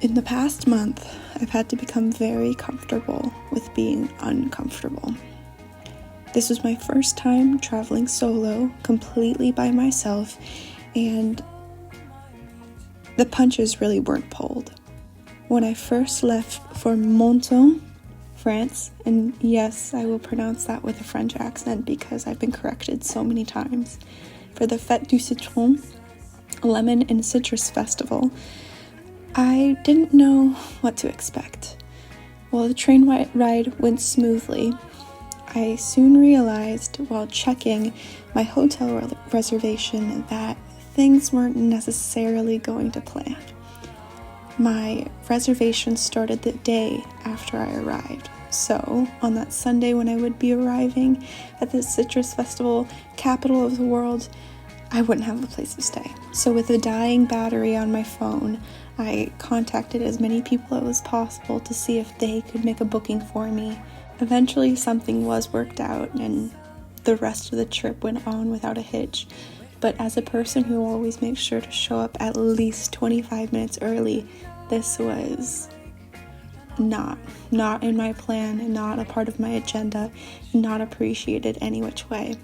In the past month, I've had to become very comfortable with being uncomfortable. This was my first time traveling solo, completely by myself, and the punches really weren't pulled. When I first left for Menton, France, and yes, I will pronounce that with a French accent because I've been corrected so many times, for the Fête du Citron, a lemon and citrus festival, I didn't know what to expect. While the train ride went smoothly, I soon realized while checking my hotel reservation that things weren't necessarily going to plan. My reservation started the day after I arrived. So, on that Sunday when I would be arriving at the Citrus Festival, capital of the world, I wouldn't have a place to stay. So with a dying battery on my phone, I contacted as many people as possible to see if they could make a booking for me. Eventually something was worked out and the rest of the trip went on without a hitch. But as a person who always makes sure to show up at least 25 minutes early, this was not in my plan, not a part of my agenda, not appreciated any which way.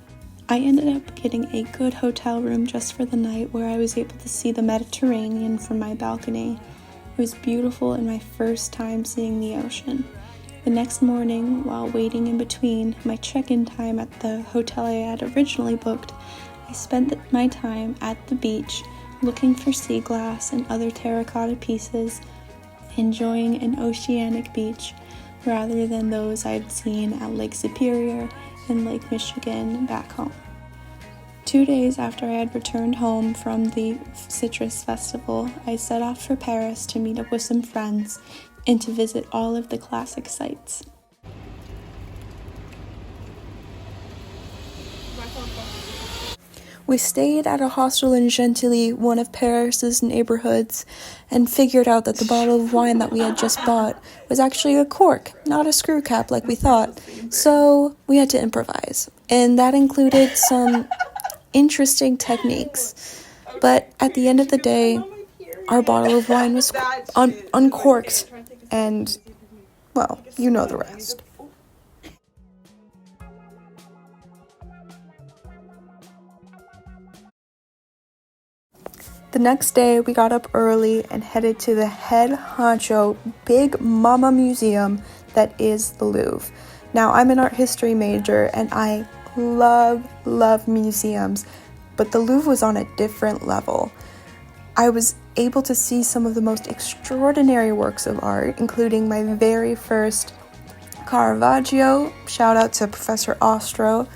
I ended up getting a good hotel room just for the night where I was able to see the Mediterranean from my balcony. It was beautiful and my first time seeing the ocean. The next morning, while waiting in between my check-in time at the hotel I had originally booked, I spent my time at the beach looking for sea glass and other terracotta pieces, enjoying an oceanic beach rather than those I'd seen at Lake Superior and Lake Michigan back home. 2 days after I had returned home from the Citrus Festival, I set off for Paris to meet up with some friends and to visit all of the classic sites. We stayed at a hostel in Gentilly, one of Paris's neighborhoods, and figured out that the bottle of wine that we had just bought was actually a cork, not a screw cap like we thought. So we had to improvise, and that included some interesting techniques. But at the end of the day, our bottle of wine was uncorked, and, well, you know the rest. The next day, we got up early and headed to the head honcho Big Mama Museum that is the Louvre. Now, I'm an art history major and I love museums, but the Louvre was on a different level. I was able to see some of the most extraordinary works of art, including my very first Caravaggio, shout out to Professor Ostro,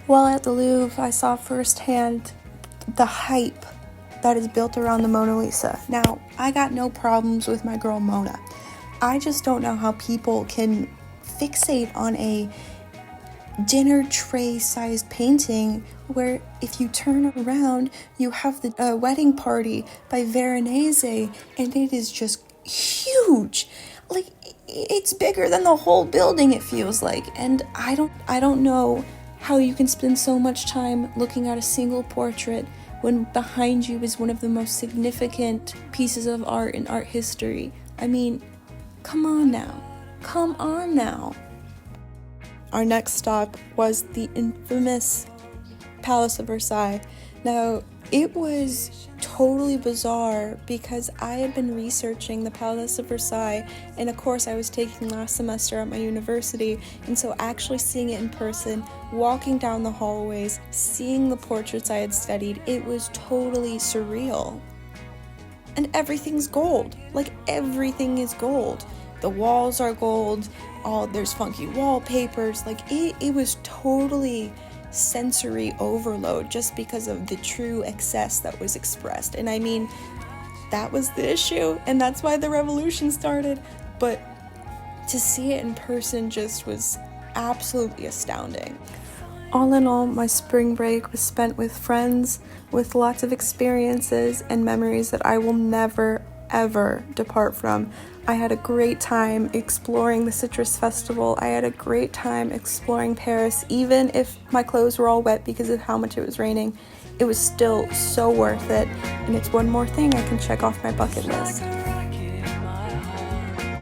While at the Louvre, I saw firsthand the hype that is built around the Mona Lisa. Now, I got no problems with my girl Mona. I just don't know how people can fixate on a dinner tray-sized painting where if you turn around, you have the wedding party by Veronese, and it is just huge. Like, it's bigger than the whole building, it feels like. And I don't know how you can spend so much time looking at a single portrait when behind you is one of the most significant pieces of art in art history. I mean, come on now. Our next stop was the infamous Palace of Versailles. Now, it was totally bizarre because I had been researching the Palace of Versailles in a course I was taking last semester at my university, and so actually seeing it in person, walking down the hallways, seeing the portraits I had studied, it was totally surreal. And everything's gold. Like, everything is gold. The walls are gold, there's funky wallpapers, like it was totally sensory overload just because of the true excess that was expressed. And I mean, that was the issue, and that's why the revolution started, but to see it in person just was absolutely astounding. All in all, my spring break was spent with friends, with lots of experiences and memories that I will never, ever depart from. I had a great time exploring the Citrus Festival. I had a great time exploring Paris, even if my clothes were all wet because of how much it was raining. It was still so worth it, and it's one more thing I can check off my bucket list.